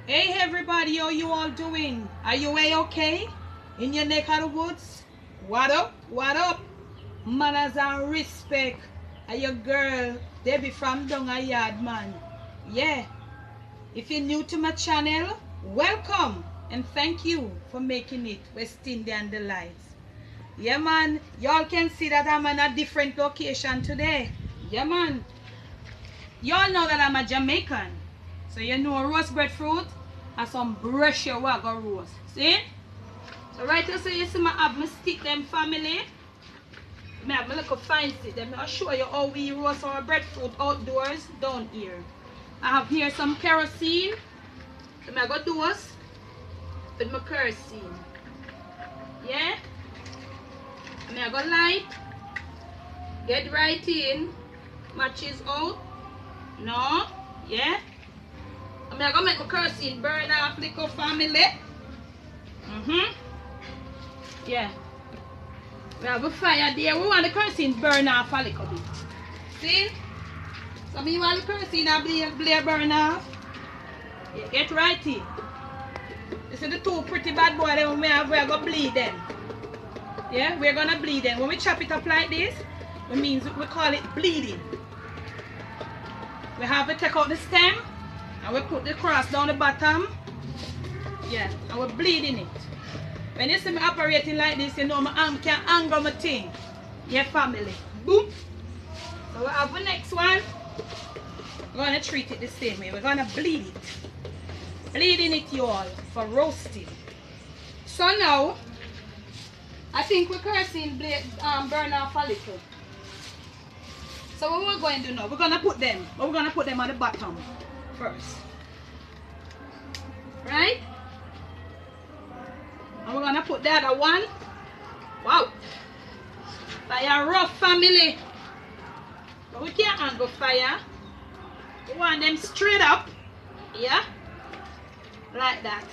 Hey everybody, how you all doing? Are you okay? In your neck of the woods? What up? What up? Manners and respect. Are your girl, Debbie from down a yard, man. Yeah. If you're new to my channel, welcome and thank you for making it West Indian Delights. Yeah man, y'all can see that I'm in a different location today. Yeah man. Y'all know that I'm a Jamaican. So you know roast breadfruit and some brush your wagga roast. See? So right here, so you see I have my stick them family. I have my little fine stick them. I'll show you how we roast our breadfruit outdoors down here. I have here some kerosene. So I go do us with my kerosene. Yeah? I go light. Get right in. Matches out. No? Yeah? I'm gonna make my kerosene burn off little family. Yeah. We have a fire there. We want the kerosene burn off a little bit. See? So me want the kerosene and burn off. Yeah, get right in. This is the two pretty bad boy that we're gonna bleed them. Yeah, we're gonna bleed them. When we chop it up like this, it means we call it bleeding. We have to take out the stem and we put the cross down the bottom. Yeah, and we're bleeding it. When you see me operating like this, you know my arm can angle my thing. Yeah, family. Boom. So we have the next one. We're going to treat it the same way. We're going to bleed it. Bleeding it, you all, for roasting. So now, I think we kerosene burn off a little. So what we're going to do now, we're going to put them on the bottom first. Right? And we're going to put the other one. Wow. Fire rough, family. But we can't handle fire. We want them straight up. Yeah? Like that.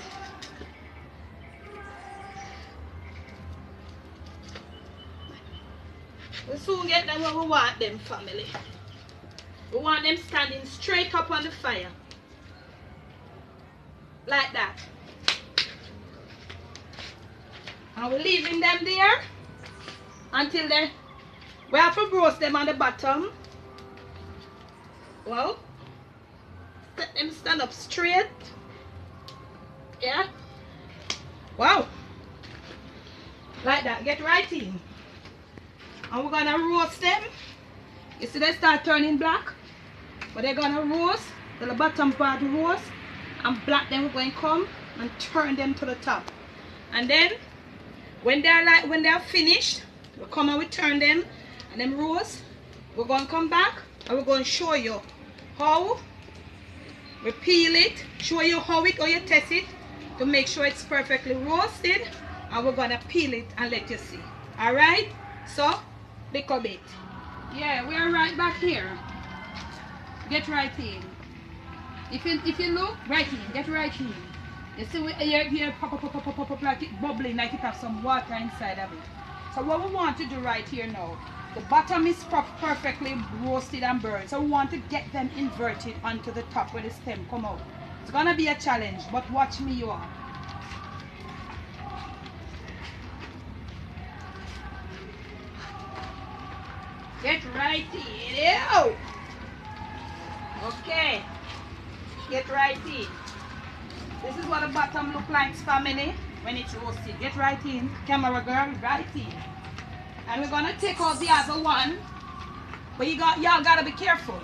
We soon get them where we want them, family. We want them standing straight up on the fire. Like that. And we're leaving them there until we have to roast them on the bottom. Well, let them stand up straight. Yeah. Wow. Like that. Get right in. And we're gonna roast them. You see they start turning black. But they're gonna roast. The bottom part roast. And black then we're going to come and turn them to the top. And then when they're finished, we'll come and we turn them and then roast. We're going to come back and we're going to show you how we peel it, show you how you test it to make sure it's perfectly roasted, and we're going to peel it and let you see. Alright? So, little bit. Yeah, we're right back here. Get right in. If you look, right in, get right in. You see here pop like it bubbling, like it has some water inside of it. So what we want to do right here now, the bottom is perfectly roasted and burned. So we want to get them inverted onto the top where the stem come out. It's gonna be a challenge, but watch me you all. Get right in. Ew. Okay. Get right in. This is what the bottom look like, family, when it's roasted. Get right in. Camera girl, right in. And we're gonna take out the other one. But y'all gotta be careful.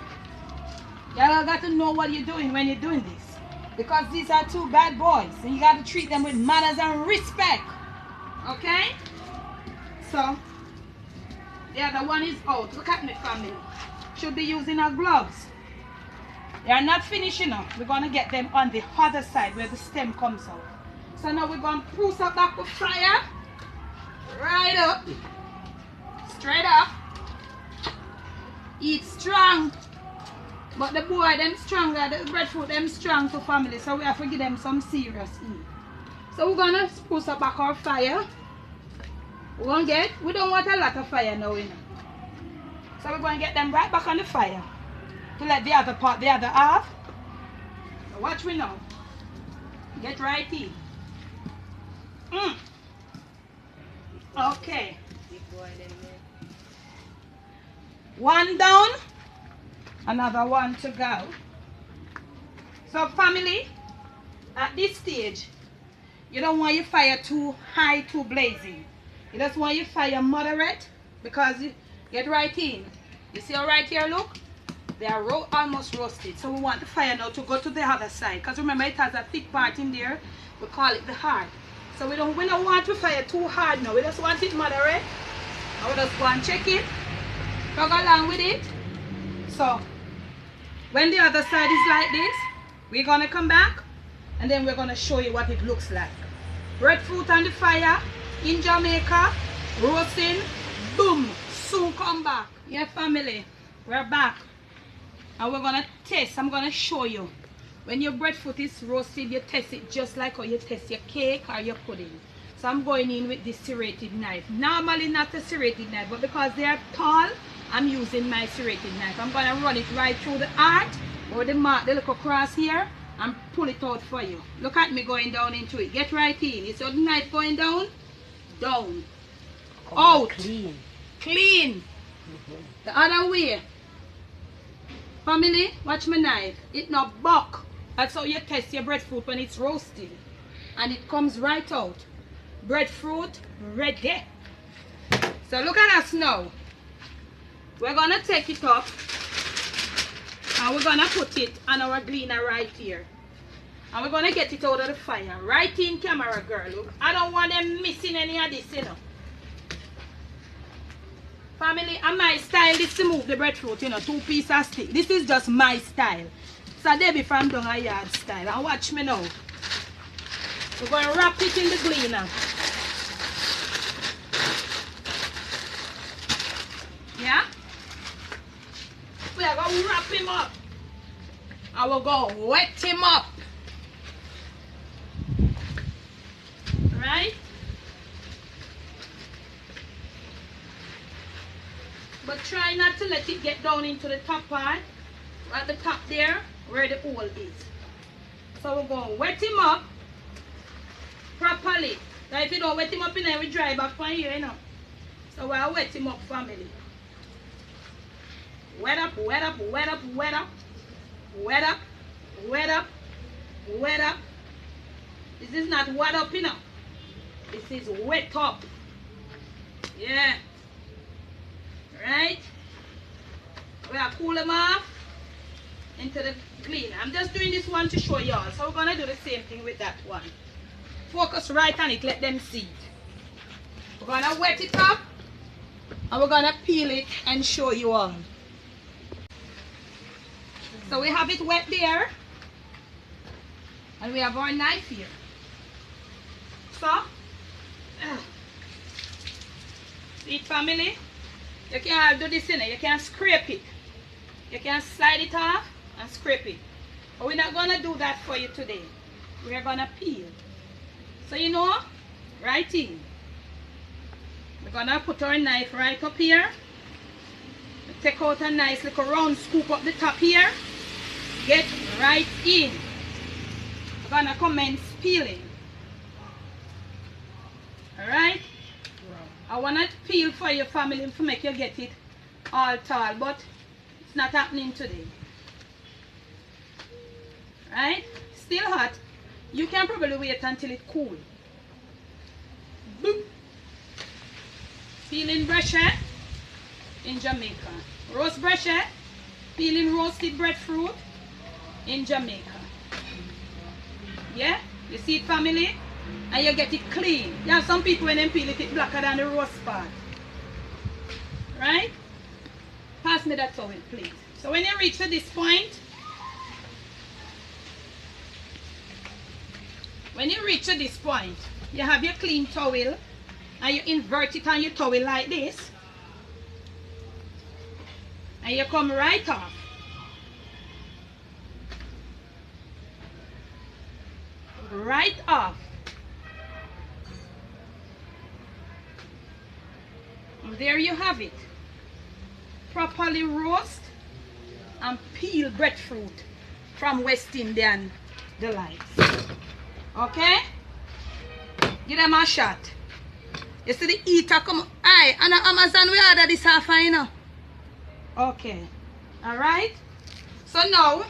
Y'all got to know what you're doing when you're doing this. Because these are two bad boys. And you gotta treat them with manners and respect. Okay? So the other one is out. Look at me, family. Should be using our gloves. They are not finishing up. We're going to get them on the other side where the stem comes out. So now we're going to push up back the fire. Right up. Straight up. Eat strong. But the boy, them stronger. The breadfruit, them strong to family. So we have to give them some serious eat. So we're going to spruce up back our fire. We don't want a lot of fire now, you know. So we're going to get them right back on the fire. To let the other half. So watch me now. Get right in. Okay. One down, another one to go. So family, at this stage, you don't want your fire too high, too blazing. You just want your fire moderate, because you get right in. You see how right here, look? They are almost roasted. So we want the fire now to go to the other side, because remember it has a thick part in there. We call it the hard. So we don't want the fire too hard now. We just want it moderate. I will just go and check it. Go along with it. So when the other side is like this, we're gonna come back and then we're gonna show you what it looks like. Breadfruit on the fire in Jamaica, roasting, boom, soon come back. Yeah family, we're back and we're gonna test. I'm gonna show you. When your breadfruit is roasted, you test it just like how you test your cake or your pudding. So I'm going in with this serrated knife. Normally not a serrated knife, but because they are tall, I'm using my serrated knife. I'm gonna run it right through the heart or the mark, the little cross here, and pull it out for you. Look at me going down into it. Get right in. You see the knife going down? Down. Out. Clean. Clean. The other way. Family, watch my knife. It not buck. That's how you test your breadfruit when it's roasted. And it comes right out. Breadfruit ready. So look at us now. We're going to take it up. And we're going to put it on our gleaner right here. And we're going to get it out of the fire. Right in camera, girl. Look, I don't want them missing any of this, you know. Family, and my style is to move the breadfruit, you know, 2 pieces of stick. This is just my style. So Debbie from down a yard style. And watch me now. We're going to wrap it in the gleaner. Yeah? We are going to wrap him up. And we're going to wet him up. Right? But try not to let it get down into the top part. At the top there, where the hole is. So we're going to wet him up properly. Now if you don't wet him up in there, we dry back from here, you know. So we'll wet him up, family. Wet up, wet up, wet up, wet up. Wet up, wet up, wet up. This is not wet up, you know. This is wet up. Yeah. Right? We'll cool them off into the cleaner. I'm just doing this one to show y'all. So we're going to do the same thing with that one. Focus right on it. Let them see it. We're going to wet it up. And we're going to peel it and show you all. So we have it wet there. And we have our knife here. So, see it, family? You can do this in it. You can scrape it. You can slide it off and scrape it. But we're not going to do that for you today. We're going to peel. So you know, right in. We're going to put our knife right up here. Take out a nice little round scoop up the top here. Get right in. We're going to commence peeling. Alright? I want to peel for your family to make you get it all tall, but it's not happening today. Right? Still hot. You can probably wait until it cools. Boop. Peeling brochet in Jamaica. Roast brochet, peeling roasted breadfruit in Jamaica. Yeah? You see it, family? And you get it clean. You have some people when they peel it, it's blacker than the roast part. Right? Pass me that towel, please. So when you reach to this point, you have your clean towel and you invert it on your towel like this. And you come right off. Right off. And there you have it. Properly roast and peel breadfruit from West Indian Delights. Okay? Give them a shot. You see the eater come. Aye, and on Amazon we order this half, you know. Okay. Alright? So now,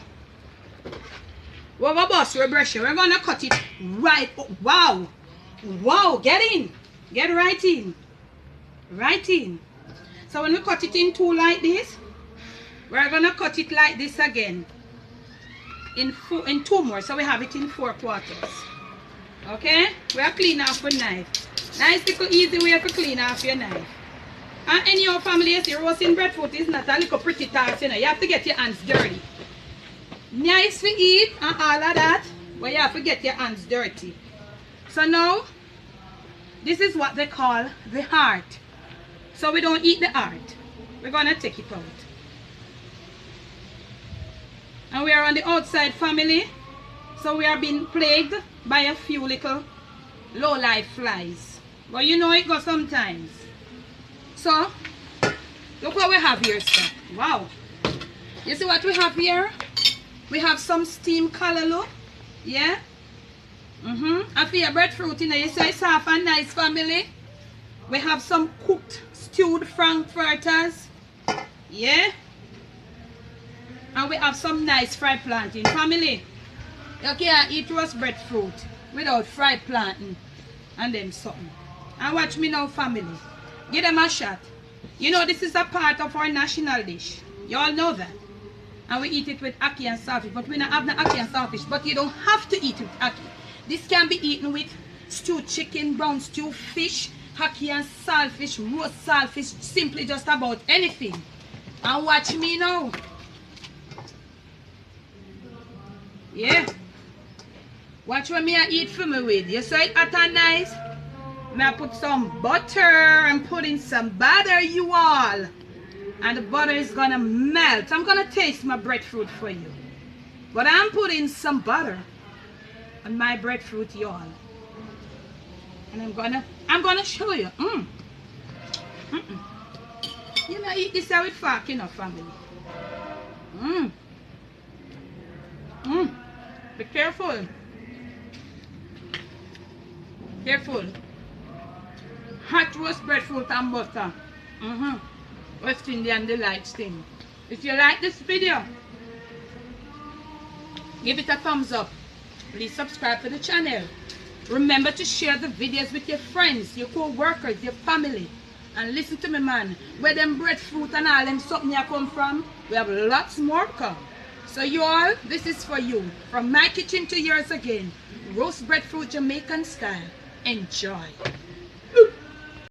we're going to bust your brush. We're going to cut it right. Oh, wow. Wow. Get in. Get right in. Right in. So when we cut it in two like this, we're going to cut it like this again. In two more. So we have it in 4 quarters. Okay? We'll clean off with knife. Nice little easy way to clean off your knife. And in your family, you see, roasting breadfruit is not a little pretty task, you know. You have to get your hands dirty. Nice to eat and all of that, but you have to get your hands dirty. So now, this is what they call the heart. So we don't eat the heart. We're going to take it out. And we are on the outside family. So we are being plagued by a few little low-life flies. But you know it goes sometimes. So, look what we have here, sir. Wow. You see what we have here? We have some steamed callaloo. Yeah? And for your breadfruit, you know, you say it's half a nice family. We have some cooked, stewed frankfurters. Yeah? And we have some nice fried plantain. Family, you can't eat roast breadfruit without fried plantain and them something. And watch me now, family. Give them a shot. You know this is a part of our national dish. You all know that. And we eat it with ackee and saltfish. But we don't have the ackee and saltfish. But you don't have to eat it with ackee. This can be eaten with stewed chicken, brown stew, fish, ackee and saltfish, roast saltfish, simply just about anything. And watch me now. Yeah. Watch what me I eat for me with. You saw it hot and nice? I put some butter and put in some butter, you all. And the butter is gonna melt. I'm gonna taste my breadfruit for you. But I'm putting some butter on my breadfruit, you all. And I'm gonna show you. You know, eat this with fork, you know, family. Be careful. Careful. Hot roast breadfruit and butter. West Indian delights thing. If you like this video, give it a thumbs up. Please subscribe to the channel. Remember to share the videos with your friends, your co-workers, your family. And listen to me, man. Where them breadfruit and all them something you come from, we have lots more come. So you all, this is for you. From my kitchen to yours again. Roast breadfruit Jamaican style. Enjoy.